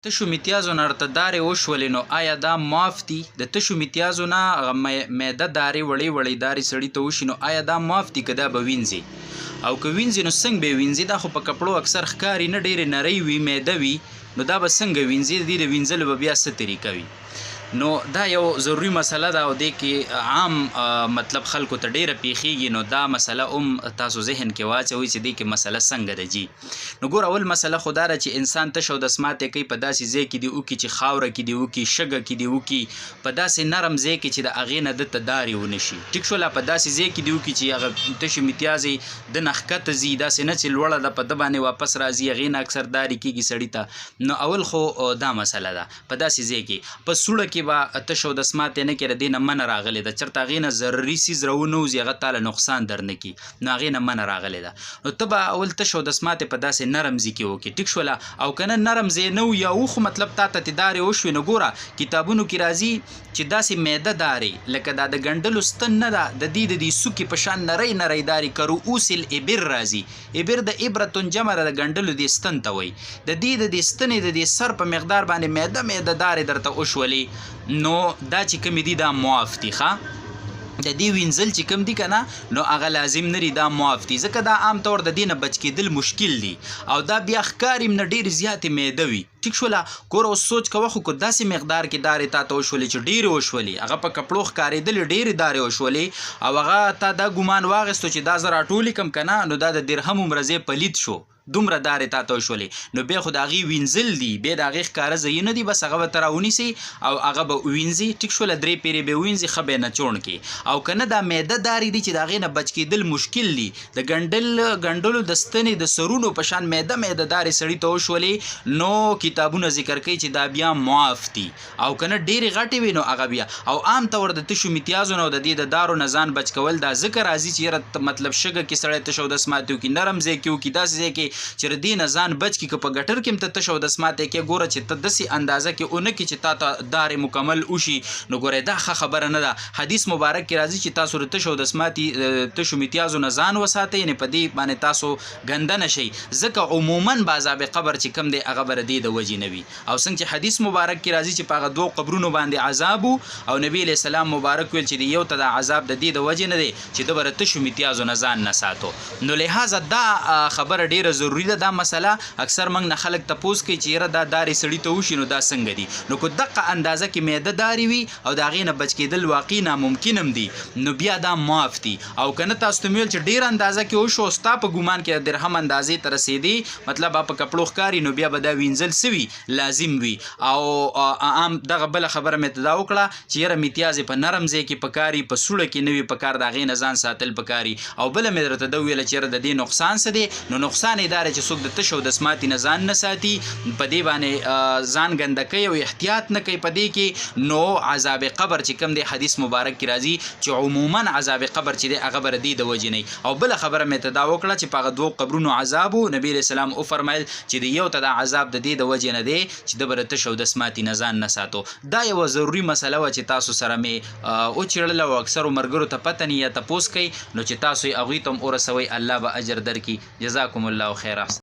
تشو میتیازو نه ورته دارې وشولې نو آیا دا معاف دي؟ د تشو میتیازو نه هغه معده دارې وړې وړې دارې سړي ته وشي نو آیا دا معاف دي که دا به وینځي؟ او که وینځي نو څنګه به یې وینځي؟ دا خو په کپړو اکثر ښکاري نه، ډېرې نرۍ وي، معده وي، نو دا به څنګه وینځي؟ د دې د وینځلو به بیا څه طریقه وي؟ نو دا یو ضروري مسله ده او دې کې عام مطلب خلکو ته ډیره پیښیږي. نو دا مسله هم تاسو ذهن کې واچوئ چې دې کې مسله څنګه ده جي. نو ګور اول مسله خو دا ده چې انسان تش او دسماتې کوي په داسې ځای کې دې وکړي چې خاوره کې دې وکړي، شګه کې دې وکړي، په داسې نرم ځای کې چې د هغې نه دته دارې ونه شي. ټیک شوله؟ په داسې ځای کې دې وکړي چې هغه تشې میتیازې د نه ښکته ځي، داسې نه چې لوړه ده په ده باندې واپس راځي، هغې نه اکثر دارې کېږي سړي ته. نو اول خو دا مسله ده په داسې ځای کې. په سوړه کې به تش او دسماتې نه کړې، د دې نه منه راغلې ده، چېرته هغې نه ضروري څیز راونوځي هغه تاله نقصان در نه کړي، نو هغې نه منه راغلې ده. نو ته به اول تش او دسماتې په داسې نرم ځای کې وکړې. ټیک شوله؟ او که نه نرم ځای نه و یا و خو مطلب تا ته دارې وشوې نو ګوره کتابونو کې راځي چې داسې معده دارې لکه دا د ګنډلو ستن نه ده، د دې د دې سوکې په شان نری نری دارې که رؤوس الابر راځي. ابر د ابرتون جمع ده، د ګنډلو دې ستن ته وایي. د دې د دې ستنې د دې سر په مقدار باندې معده معده دارې درته وشولې نو دا چې کومې دي دا معاف دي. ښه، د دې وینځل چې کوم دي که نه نو هغه لازم نه دي، دا معاف دي، ځکه دا عام طور د دې نه بچ کېدل مشکل دي او دا بیا ښکاري نه ډېرې زیاتې معده وي. ټیک شوله؟ ګوره اوس سوچ کوه خو که داسې مقدار کې دارې تا ته وشولې چې ډېرې وشولې، هغه په کپړو ښکارېدلې ډېرې دارې وشولې او هغه تا دا ګمان واخیستو چې دا زه راټولې کړم که نه نو دا د درهم عمره ځای پلید شو، دومره دارې تا ته وشولې، نو بیا خو د هغې وینځل دي، بیا د هغې ښکاره ځایونه دي، بس هغه به ته راونیسئ او هغه به ووینځي. ټیک شوله؟ 3 پیرې به یې ووینځي، ښه به یې نچوڼ کړي. او که نه دا معده دارې دي چې د هغې نه بچ کېدل مشکل دي، د ګنډلو د ستنې د سرونو په شان معده معده دارې سړي ته وشولې نو کتابونه ذکر کوي چې دا بیا معاف دي. او که نه ډېرې غټې وي نو هغه بیا. او عام طور د تشو میتیازو نه او د دې د دارو نه ځان بچ کول دا ځکه راځي چې یاره مطلب شګه کې سړی تش او دسماتې وکړي، نرم ځای کې وکړي، داسې ځای کې چې د دې نه ځان بچ کړي. که په ګټر کې هم ته تش او دسماتې کې ګوره چې ته داسې اندازه کې ونه کړي چې تا ته دارې مکمل وشي نو ګوره دا ښه خبره نه ده. حدیث مبارک کې راځي چې تاسو د تش او دسماتې تشو میتیازو نه ځان وساتئ، یعنې په دې باندې تاسو ګنده نه شئ، ځکه عموما به عذاب قبر چې کوم دی هغه به د دې د وجې نه وي. او څنګه چې حدیث مبارک کې راځي چې په هغه 2 قبرونو باندې عذاب او نبی علیه السلام مبارک ویل چې د یو ته د عذاب د دې د وجې نه دی چې ده به د تشو میتیازو نه ځان نه ساتو. نو لحاظه دا خبره ډیره ضروري ده. دا مسله اکثر موږ نه خلک تپوس کوي چې یاره دا دارې سړي ته وشي نو دا څنګه دي. نو که دقه اندازه کې معده دارې وي او د هغې نه بچ کېدل واقعي ناممکن هم دي نو بیا دا معاف دي. او که نه تاسو ته مې ویل چې ډېره اندازه کې وشو ستا په ګمان کې د درهم اندازې ته رسېدي مطلب په کپړو ښکاري نو بیا به دا وینځل سوي لازم وي. او عام دغه بله خبره مې ته دا وکړه چې یاره میتیازې په نرم ځای کې پکاري، په سوړه کې نه وي پکار، د هغې نه ځان ساتل پکاري. او بله مې درته ده وویله چې یاره د دې نقصان څه دی؟ نو نقصان یې دا دی چې څوک د تش او دسماتې نه ځان نه ساتي، په دې باندې ځان ګنده کوي او احتیاط نه کوي په دې کې نو عذاب قبر چې کوم دی حدیث مبارک کې راځي چې عموما عذاب قبر چې دی هغه به د دې د وجې نه. او بله خبره مې ته دا وکړه چې په هغه 2 قبرونو عذاب و نبي علیه السلام وفرمیل چې د یو ته دا عذاب د دې د وجې نه دی چې ده به د تش او دسماتې نه ځان نه ساتو. دا یوه ضروري مسله وه چې تاسو سره مې وچېړله او اکثرو ملګرو ته پته نه یا تپوس کوي نو چې تاسو یې هغوی ته هم ورسوئ، الله به اجر درکړي. جزاکم الله خیره.